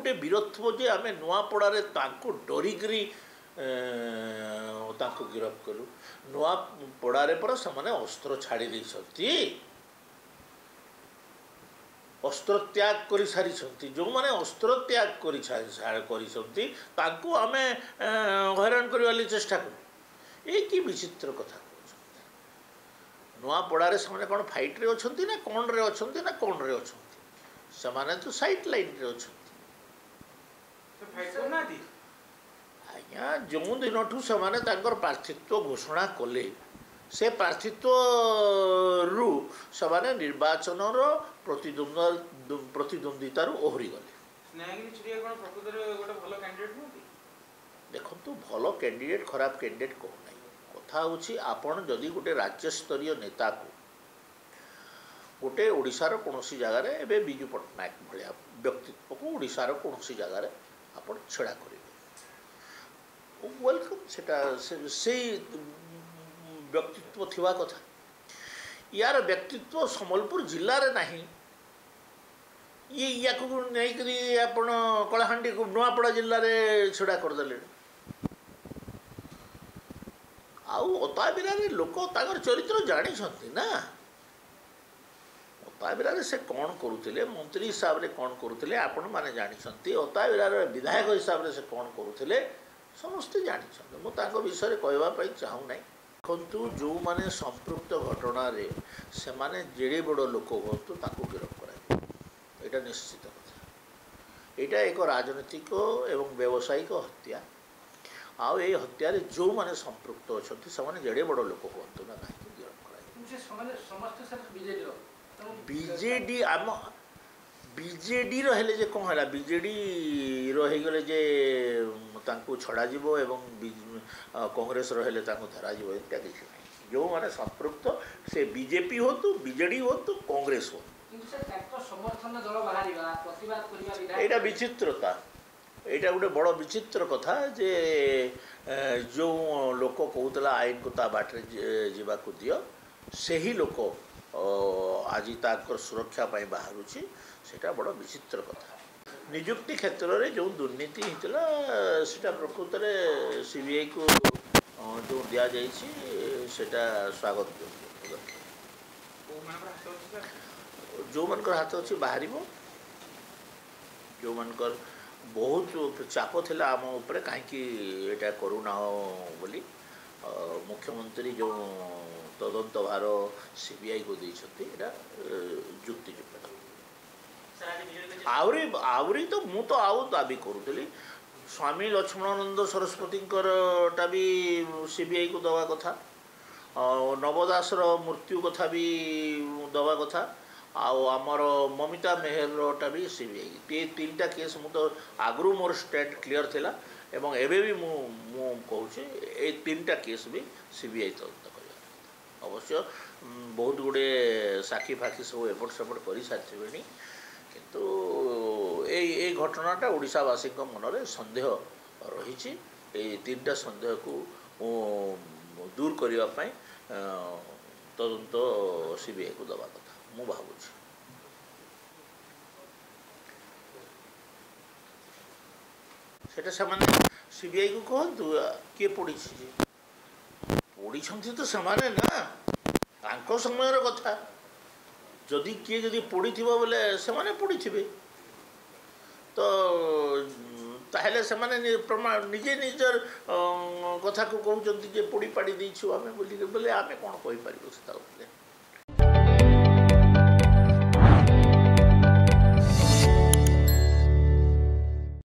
गोटे वीरत्व जे आम नुआपड़ारे डरिकी गिरफ कलु नुआपड़ारे पर से अस्त्र छाड़ी अस्त्र त्याग कर सारी जो मैंने अस्त्र त्याग कर हैरान कर चेष्टा करूँ ये विचित्र कथा नुआपड़ारे से कौन फाइट्रे अच्छा ना कौन रे अच्छा ना कौन रे अच्छा से तो साइड लाइन रे अच्छा आज्ञा जो दिन ठू से प्रार्थित्व घोषणा कले से प्रार्थित्व रु से निर्वाचन प्रतिद्वंदितार ओहरी गले देखो भल कैंडिडेट खराब कैंडिडेट कहूना कथा हूँ आपण जदि गोटे राज्यस्तरीय नेता को गोटे ओडिशार कौन जगार एवं विजु पट्टनायक भाया व्यक्तित्व को ओडिशार कौन जगार आप छड़ा करेंगे वेलकम से व्यक्तित्व थिवा कथा यार व्यक्तित्व संबलपुर जिले में नहीं ये या नहीं आप कलाहांडी को नुआपड़ा जिले में छड़ा करदे अताबिरारे लोक चरित्र जानी ना अताबिरारे से कौन करुले मंत्री हिसाब से कौन करुले आपण मैंने जानते अताबिरार विधायक हिसाब से कौन करुले समस्ते जानते मुझे विषय कहवाई चाहूना देखु जो मैंने संपृक्त घटना से माने जेड़े बड़ लोक हूँ गिरफ कर निश्चित कथा यहाँ एक राजनीतिक एवं व्यावसायिक हत्या आउ ये हत्यार जो मैंने संपृक्त अच्छा से जेड़े बड़ लोक हूँ ना कहीं गिरफ कर बीजेडी आम बीजेडी रहे जे कौन है बीजेडी रहीगले जे छड़ा एवं कांग्रेस रहे धरा इत्या किसी ना जो मैंने संपृक्त से बीजेपी हो तो बीजेडी हो तो कांग्रेस हो यहाँ विचित्रता यहाँ गोटे बड़ विचित्र कथा जे जो लोक कहूला आईन को ता बाटे जावाक दियो से ही लोक आज ताकर सुरक्षा बाहर सेटा बड़ विचित्र कथा निजुक्ति क्षेत्र में जो दुर्नीति होता सेटा प्रकृत में सीबीआई को जो दि जाटा स्वागत जो मन हाथ अच्छी बाहर जो मन बहुत चाप थिला आम उपरे कहीं करूना बोली मुख्यमंत्री जो तदंत भार सीबीआई को देते युक्तियुक्त आहरी तो मु तो आउ दाबी करूली स्वामी लक्ष्मणानंद सरस्वती भी सीबीआई को दवा कथा नवदासर मृत्यु कथा भी दवा कथा आमर ममिता मेहर भी सीबीआई तीन टा केस मु तो आगु मोर स्टैंड क्लियर थिला एवं एबे भी मु कहूँ ये तीन टा केस भी सीबीआई तदंत कर अवश्य बहुत गुड़े साक्षी फाक्षी सब एपट सेपट कर सारी किंतु ये घटनाटा ओडिशावासी मनरे सन्देह रही तीन टा सन्देह को दूर करने तदंत सीबीआई को दवा कथा मु भावुँ सेटा से सीबीआई को कहतु किए पड़ी तो समाने ना तांको समय कथा जदि किए जदि पड़ी बोले से पड़ी तो ताहले से निजे निजर कथा को कहते पड़ी पाड़ी देछु आम बोले आम कौन कहीपर से